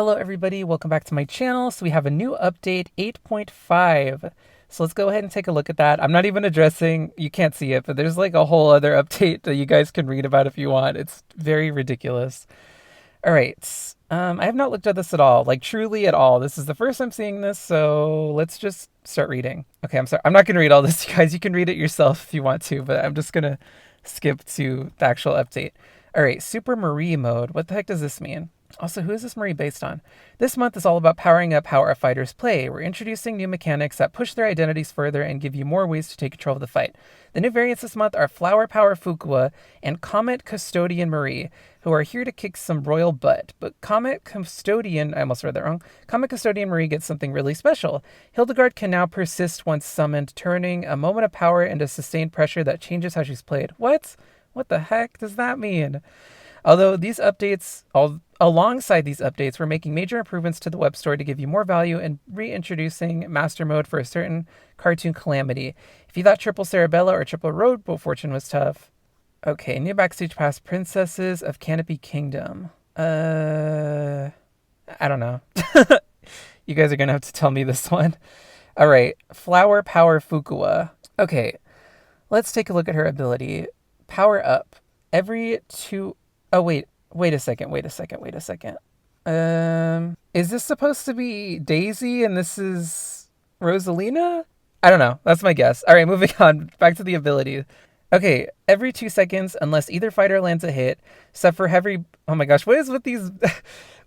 Hello everybody, welcome back to my channel. So we have a new update 8.5. So let's go ahead and take a look at that. I'm not even addressing, you can't see it, but there's like a whole other update that you guys can read about if you want. It's very ridiculous. All right. I have not looked at this at all, like truly at all. This is the first I'm seeing this, so let's just start reading. Okay, I'm sorry. I'm not going to read all this, you guys. You can read it yourself if you want to, but I'm just going to skip to the actual update. All right, Super Marie mode. What the heck does this mean? Also, who is this Marie based on? This month is all about powering up how our fighters play. We're introducing new mechanics that push their identities further and give you more ways to take control of the fight. The new variants this month are Flower Power Fukua and Comet Custodian Marie, who are here to kick some royal butt. But Comet Custodian, I almost read that wrong. Comet Custodian Marie gets something really special. Hildegard can now persist once summoned, turning a moment of power into sustained pressure that changes how she's played. What? What the heck does that mean? Although alongside these updates, we're making major improvements to the web store to give you more value and reintroducing Master Mode for a certain cartoon calamity. If you thought Triple Cerebella or Triple Rowboat Fortune was tough. Okay, new backstage pass, Princesses of Canopy Kingdom. I don't know. You guys are gonna have to tell me this one. All right, Flower Power Fukua. Okay, let's take a look at her ability. Power up. Every two... Oh, wait a second. Is this supposed to be Daisy and this is Rosalina? I don't know. That's my guess. All right, moving on. Back to the ability. Okay, every 2 seconds, unless either fighter lands a hit, suffer heavy... Oh my gosh, what is with these...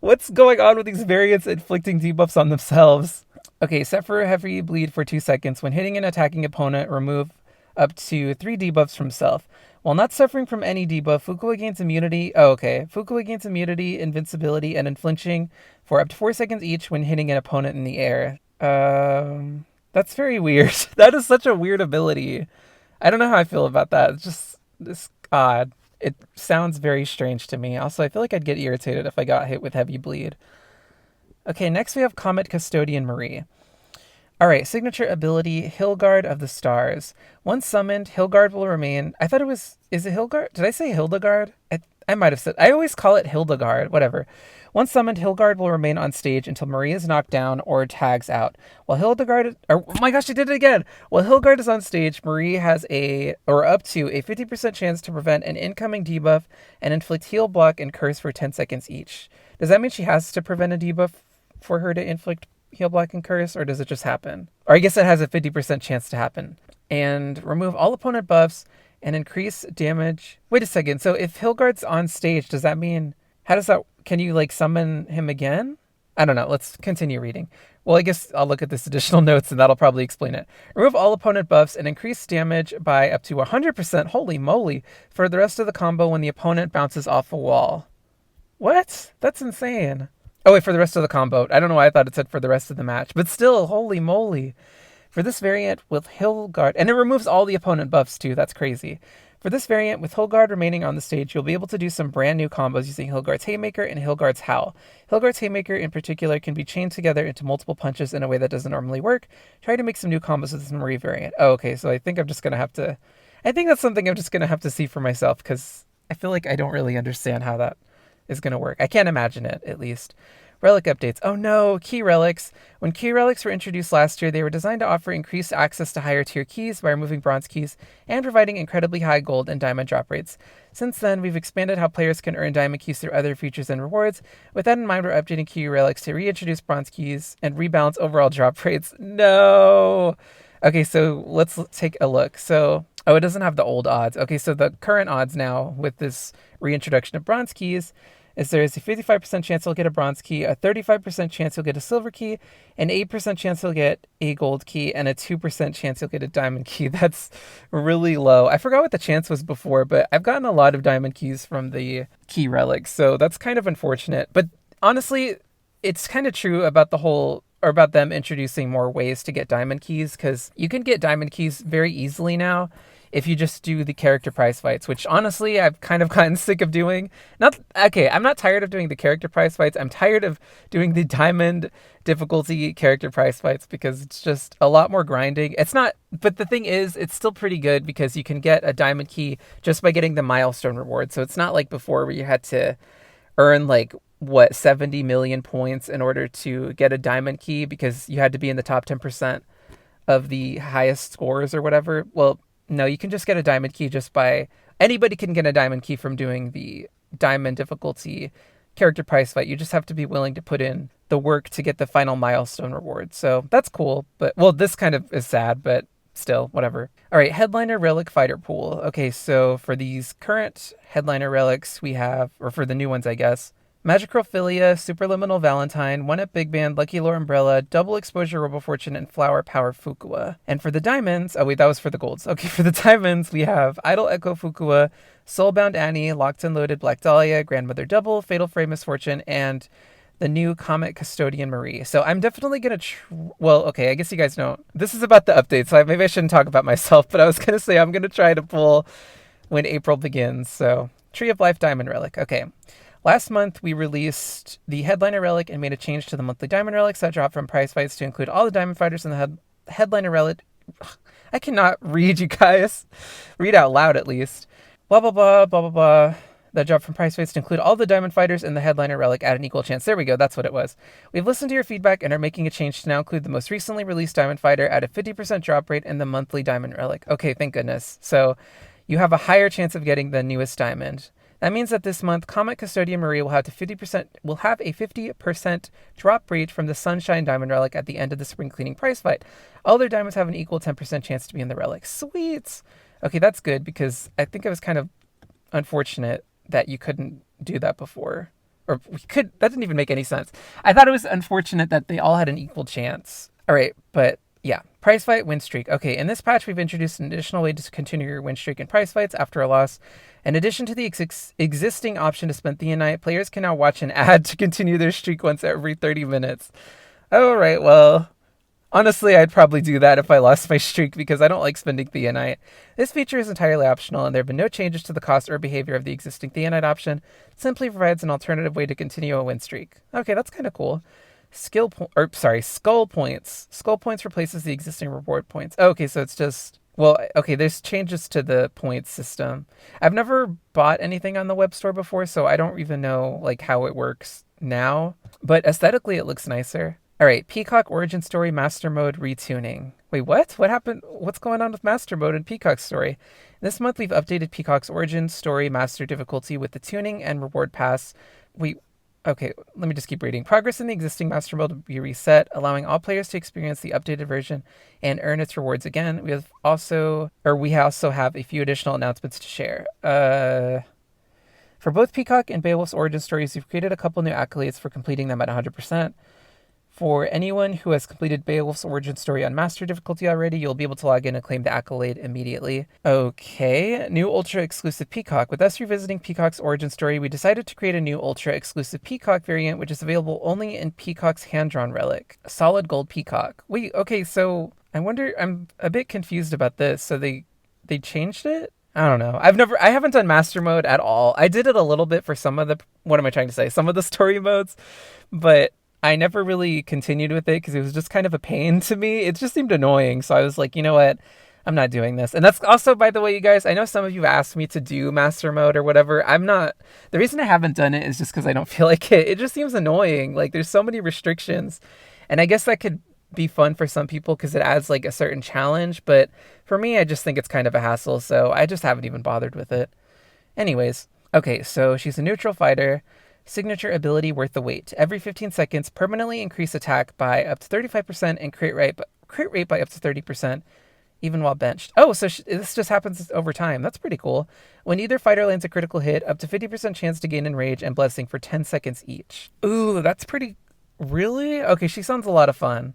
What's going on with these variants inflicting debuffs on themselves? Okay, suffer heavy bleed for 2 seconds. When hitting an attacking opponent, remove up to 3 debuffs from self. While not suffering from any debuff, Fukua gains immunity. Oh, okay. Fukua gains immunity, invincibility, and unflinching for up to 4 seconds each when hitting an opponent in the air. That's very weird. That is such a weird ability. I don't know how I feel about that. It's just this odd. It sounds very strange to me. Also, I feel like I'd get irritated if I got hit with heavy bleed. Okay, next we have Comet Custodian Marie. Alright, signature ability, Hildegard of the Stars. Once summoned, Hildegard will remain... I thought it was... Is it Hildegard? Did I say Hildegard? I might have said... I always call it Hildegard, whatever. Once summoned, Hildegard will remain on stage until Marie is knocked down or tags out. While Hildegard... Oh my gosh, I did it again! While Hildegard is on stage, Marie has up to a 50% chance to prevent an incoming debuff and inflict heal, block, and curse for 10 seconds each. Does that mean she has to prevent a debuff for her to inflict heal, block, and curse, or does it just happen? Or I guess it has a 50% chance to happen. And remove all opponent buffs and increase damage. Wait a second, so if Hildegard's on stage, does that mean... How does that... Can you, like, summon him again? I don't know, let's continue reading. Well, I guess I'll look at this additional notes and that'll probably explain it. Remove all opponent buffs and increase damage by up to 100%, holy moly, for the rest of the combo when the opponent bounces off a wall. What? That's insane. Oh, wait, for the rest of the combo. I don't know why I thought it said for the rest of the match. But still, holy moly. For this variant with Hildegard... And it removes all the opponent buffs, too. That's crazy. For this variant, with Hildegard remaining on the stage, you'll be able to do some brand new combos using Hildegard's Haymaker and Hildegard's Howl. Hildegard's Haymaker, in particular, can be chained together into multiple punches in a way that doesn't normally work. Try to make some new combos with this Marie variant. Oh, okay, so I think I'm just going to have to... I think that's something I'm just going to have to see for myself, because I feel like I don't really understand how that is going to work. I can't imagine it, at least. Relic updates. Oh no, key relics. When key relics were introduced last year, they were designed to offer increased access to higher tier keys by removing bronze keys and providing incredibly high gold and diamond drop rates. Since then, we've expanded how players can earn diamond keys through other features and rewards. With that in mind, we're updating key relics to reintroduce bronze keys and rebalance overall drop rates. No! Okay, so let's take a look. So, oh, it doesn't have the old odds. Okay, so the current odds now with this reintroduction of bronze keys is there is a 55% chance you'll get a bronze key, a 35% chance you'll get a silver key, an 8% chance you'll get a gold key, and a 2% chance you'll get a diamond key. That's really low. I forgot what the chance was before, but I've gotten a lot of diamond keys from the key relics, so that's kind of unfortunate. But honestly, it's kind of true about about them introducing more ways to get diamond keys, because you can get diamond keys very easily now if you just do the character prize fights, which honestly I've kind of gotten sick of doing. I'm not tired of doing the character prize fights. I'm tired of doing the diamond difficulty character prize fights because it's just a lot more grinding. But the thing is, it's still pretty good because you can get a diamond key just by getting the milestone reward. So it's not like before where you had to earn like what, 70 million points in order to get a diamond key because you had to be in the top 10% of the highest scores or whatever. Well, no, you can just get a diamond key just by anybody can get a diamond key from doing the diamond difficulty character prize fight. You just have to be willing to put in the work to get the final milestone reward. So that's cool. But well, this kind of is sad, but still, whatever. All right, headliner relic fighter pool. Okay, so for these current headliner relics, we have, or for the new ones, I guess, Magicrophilia, Superliminal Valentine, 1-Up Big Band, Lucky Lore Umbrella, Double Exposure Robo Fortune, and Flower Power Fukua. And for the diamonds, oh wait, that was for the golds. Okay, for the diamonds, we have Idle Echo Fukua, Soulbound Annie, Locked and Loaded Black Dahlia, Grandmother Double, Fatal Frame Misfortune, and the new Comet Custodian Marie. So I'm definitely going to, well, okay, I guess you guys know. This is about the update, so maybe I shouldn't talk about myself, but I was going to say I'm going to try to pull when April begins. So Tree of Life Diamond Relic. Okay. Last month, we released the Headliner Relic and made a change to the monthly Diamond Relics that dropped from prize fights to include all the Diamond Fighters in the Headliner Relic. I cannot read, you guys. Read out loud, at least. Blah, blah, blah, blah, blah, blah. That dropped from prize fights to include all the Diamond Fighters in the Headliner Relic at an equal chance. There we go, that's what it was. We've listened to your feedback and are making a change to now include the most recently released Diamond Fighter at a 50% drop rate in the monthly Diamond Relic. Okay, thank goodness. So you have a higher chance of getting the newest Diamond. That means that this month, Comet Custodian Marie will have a 50% drop rate from the Sunshine Diamond Relic at the end of the Spring Cleaning prize fight. All their diamonds have an equal 10% chance to be in the relic. Sweet! Okay, that's good because I think it was kind of unfortunate that you couldn't do that before. Or we could, that didn't even make any sense. I thought it was unfortunate that they all had an equal chance. All right, but yeah, prize fight win streak. Okay, in this patch, we've introduced an additional way to continue your win streak in prize fights after a loss. In addition to the existing option to spend Theonite, players can now watch an ad to continue their streak once every 30 minutes. All right, well, honestly, I'd probably do that if I lost my streak because I don't like spending Theonite. This feature is entirely optional, and there have been no changes to the cost or behavior of the existing Theonite option. It simply provides an alternative way to continue a win streak. Okay, that's kind of cool. Skull points. Skull points replaces the existing reward points. Okay, so it's just, well, okay, there's changes to the points system. I've never bought anything on the web store before, so I don't even know like how it works now. But aesthetically, it looks nicer. All right, Peacock Origin Story Master Mode retuning. Wait, what? What happened? What's going on with Master Mode in Peacock's story? This month, we've updated Peacock's Origin Story Master difficulty with the tuning and reward pass. Okay, let me just keep reading. Progress in the existing Master Mode will be reset, allowing all players to experience the updated version and earn its rewards again. We also have a few additional announcements to share. For both Peacock and Beowulf's origin stories, we've created a couple new accolades for completing them at 100%. For anyone who has completed Beowulf's origin story on Master difficulty already, you'll be able to log in and claim the accolade immediately. Okay, new Ultra Exclusive Peacock. With us revisiting Peacock's origin story, we decided to create a new Ultra Exclusive Peacock variant, which is available only in Peacock's hand-drawn relic, Solid Gold Peacock. Wait, okay, so I'm a bit confused about this. So they changed it? I don't know. I haven't done Master Mode at all. I did it a little bit for some of the story modes, but I never really continued with it because it was just kind of a pain to me. It just seemed annoying. So I was like, you know what? I'm not doing this. And that's also, by the way, you guys, I know some of you asked me to do Master Mode or whatever. The reason I haven't done it is just because I don't feel like it. It just seems annoying. Like there's so many restrictions. And I guess that could be fun for some people because it adds like a certain challenge. But for me, I just think it's kind of a hassle. So I just haven't even bothered with it. Anyways, okay, so she's a neutral fighter. Signature ability worth the wait. Every 15 seconds, permanently increase attack by up to 35% and crit rate by up to 30%, even while benched. Oh, so this just happens over time. That's pretty cool. When either fighter lands a critical hit, up to 50% chance to gain Enrage and Blessing for 10 seconds each. Ooh, that's pretty... Really? Okay, she sounds a lot of fun.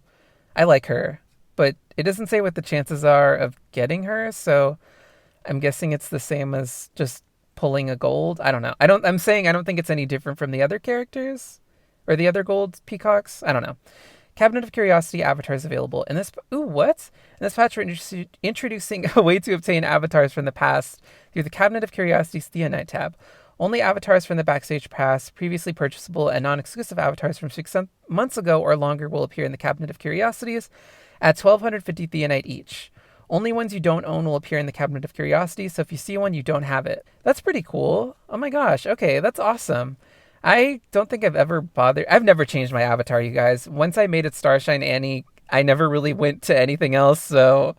I like her. But it doesn't say what the chances are of getting her, so I'm guessing it's the same as just pulling a gold. I don't know. I don't think it's any different from the other characters or the other gold peacocks. I don't know. Cabinet of Curiosity avatars available in this. Ooh, what? In this patch, we're introducing a way to obtain avatars from the past through the Cabinet of Curiosity's Theonite tab. Only avatars from the Backstage Pass, previously purchasable and non-exclusive avatars from 6 months ago or longer will appear in the Cabinet of Curiosities at 1,250 Theonite each. Only ones you don't own will appear in the Cabinet of Curiosities, so if you see one, you don't have it. That's pretty cool. Oh my gosh, okay, that's awesome. I don't think I've ever bothered. I've never changed my avatar, you guys. Once I made it Starshine Annie, I never really went to anything else, so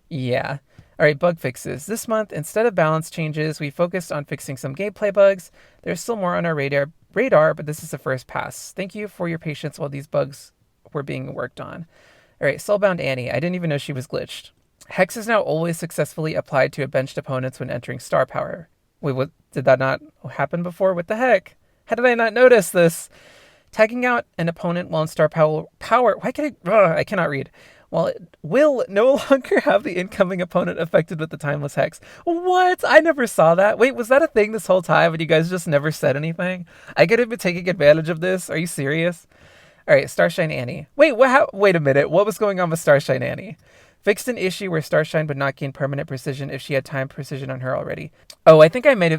yeah. All right, bug fixes. This month, instead of balance changes, we focused on fixing some gameplay bugs. There's still more on our radar, but this is the first pass. Thank you for your patience while these bugs were being worked on. All right, Soulbound Annie. I didn't even know she was glitched. Hex is now always successfully applied to benched opponents when entering star power. Wait, what? Did that not happen before? What the heck? How did I not notice this? Tagging out an opponent while in star power. Why can I cannot read. While it will no longer have the incoming opponent affected with the timeless hex. What? I never saw that. Wait, was that a thing this whole time and you guys just never said anything? I could have been taking advantage of this. Are you serious? All right, Starshine Annie. Wait, wait a minute. What was going on with Starshine Annie? Fixed an issue where Starshine would not gain permanent precision if she had time precision on her already. Oh, I think I might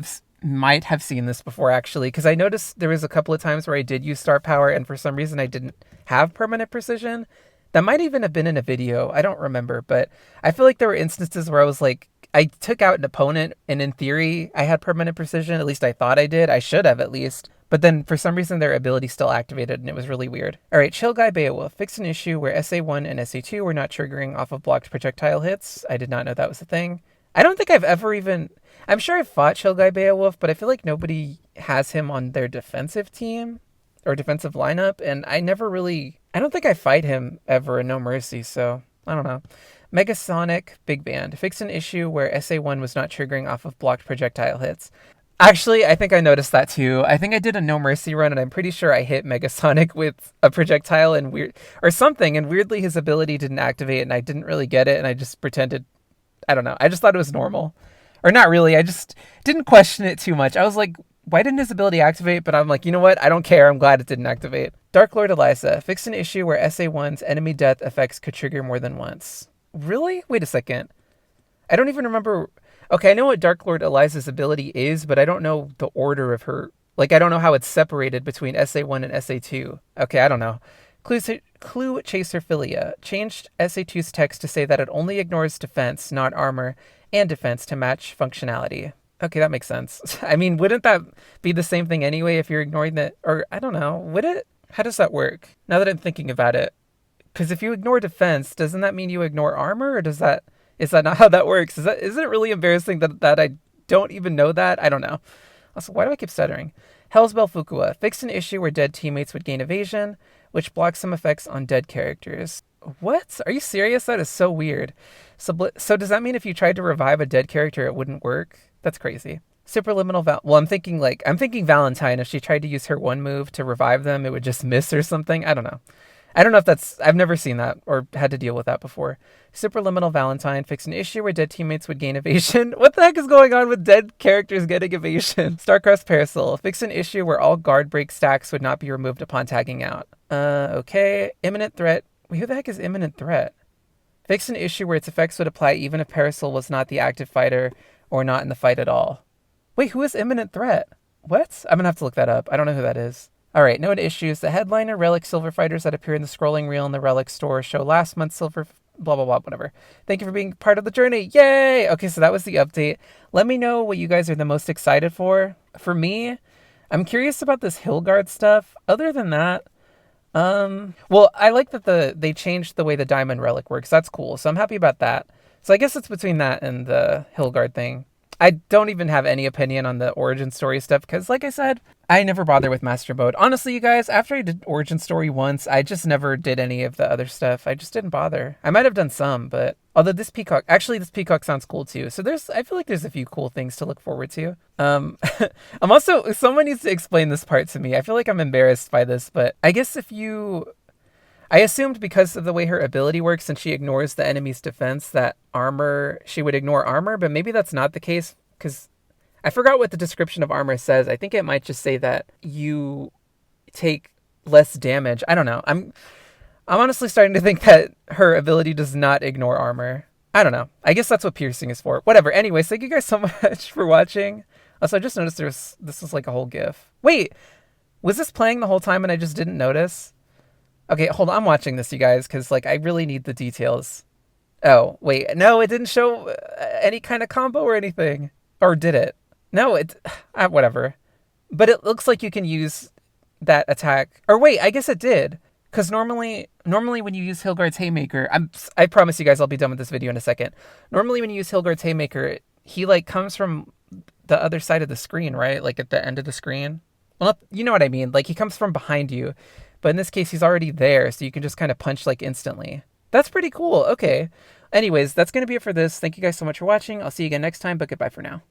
have seen this before actually, because I noticed there was a couple of times where I did use star power and for some reason I didn't have permanent precision. That might even have been in a video. I don't remember, but I feel like there were instances where I was like, I took out an opponent and in theory I had permanent precision. At least I thought I did. I should have at least. But then for some reason their ability still activated and it was really weird. All right, Chill Guy Beowulf. Fixed an issue where SA1 and SA2 were not triggering off of blocked projectile hits. I did not know that was a thing. I don't think I've ever even... I'm sure I've fought Chill Guy Beowulf, but I feel like nobody has him on their defensive team or defensive lineup, and I never really... I don't think I fight him ever in No Mercy, so I don't know. Megasonic Big Band. Fixed an issue where SA1 was not triggering off of blocked projectile hits. Actually, I think I noticed that too. I think I did a No Mercy run, and I'm pretty sure I hit Megasonic with a projectile and or something, and weirdly his ability didn't activate, and I didn't really get it, and I just pretended... I don't know. I just thought it was normal. Or not really. I just didn't question it too much. I was like, why didn't his ability activate? But I'm like, you know what? I don't care. I'm glad it didn't activate. Dark Lord Eliza. Fixed an issue where SA1's enemy death effects could trigger more than once. Really? Wait a second. I don't even remember... Okay, I know what Dark Lord Eliza's ability is, but I don't know the order of her... Like, I don't know how it's separated between SA1 and SA2. Okay, I don't know. Clue Chaser Philia. Changed SA2's text to say that it only ignores defense, not armor, and defense to match functionality. Okay, that makes sense. I mean, wouldn't that be the same thing anyway if you're ignoring the... Or, I don't know. Would it? How does that work? Now that I'm thinking about it. Because if you ignore defense, doesn't that mean you ignore armor? Or is that not how that works? Isn't it really embarrassing that I don't even know that? I don't know. Also, why do I keep stuttering? Hellsbell Fukua. Fixed an issue where dead teammates would gain evasion, which blocks some effects on dead characters. What? Are you serious? That is so weird. So does that mean if you tried to revive a dead character, it wouldn't work? That's crazy. Superliminal Well, I'm thinking Valentine. If she tried to use her one move to revive them, it would just miss or something. I don't know. I don't know if I've never seen that or had to deal with that before. Superliminal Valentine. Fixed an issue where dead teammates would gain evasion. What the heck is going on with dead characters getting evasion? Starcross Parasol. Fixed an issue where all guard break stacks would not be removed upon tagging out. Okay. Imminent Threat. Wait, who the heck is Imminent Threat? Fixed an issue where its effects would apply even if Parasol was not the active fighter or not in the fight at all. Wait, who is Imminent Threat? What? I'm gonna have to look that up. I don't know who that is. Alright, known issues. The headliner Relic Silver Fighters that appear in the scrolling reel in the Relic store show last month's Silver... blah, blah, blah, whatever. Thank you for being part of the journey. Yay! Okay, so that was the update. Let me know what you guys are the most excited for. For me, I'm curious about this Hillguard stuff. Other than that, well, I like that they changed the way the Diamond Relic works. That's cool. So I'm happy about that. So I guess it's between that and the Hillguard thing. I don't even have any opinion on the origin story stuff because, like I said, I never bother with Master Mode. Honestly, you guys, after I did origin story once, I just never did any of the other stuff. I just didn't bother. I might have done some, but although this Peacock sounds cool too. So I feel like there's a few cool things to look forward to. I'm also, someone needs to explain this part to me. I feel like I'm embarrassed by this, but I guess I assumed because of the way her ability works and she ignores the enemy's defense that she would ignore armor, but maybe that's not the case because I forgot what the description of armor says. I think it might just say that you take less damage. I don't know. I'm honestly starting to think that her ability does not ignore armor. I don't know. I guess that's what piercing is for. Whatever. Anyways, thank you guys so much for watching. Also, I just noticed this was like a whole GIF. Wait, was this playing the whole time and I just didn't notice? Okay, hold on. I'm watching this, you guys, because I really need the details. Oh, wait. No, it didn't show any kind of combo or anything. Or did it? No, whatever. But it looks like you can use that attack. Or wait, I guess it did. Because normally when you use Hilgard's Haymaker, I promise you guys I'll be done with this video in a second. Normally when you use Hilgard's Haymaker, he like comes from the other side of the screen, right? Like at the end of the screen. Well, you know what I mean. Like he comes from behind you. But in this case, he's already there, so you can just kind of punch like instantly. That's pretty cool. Okay. Anyways, that's going to be it for this. Thank you guys so much for watching. I'll see you again next time, but goodbye for now.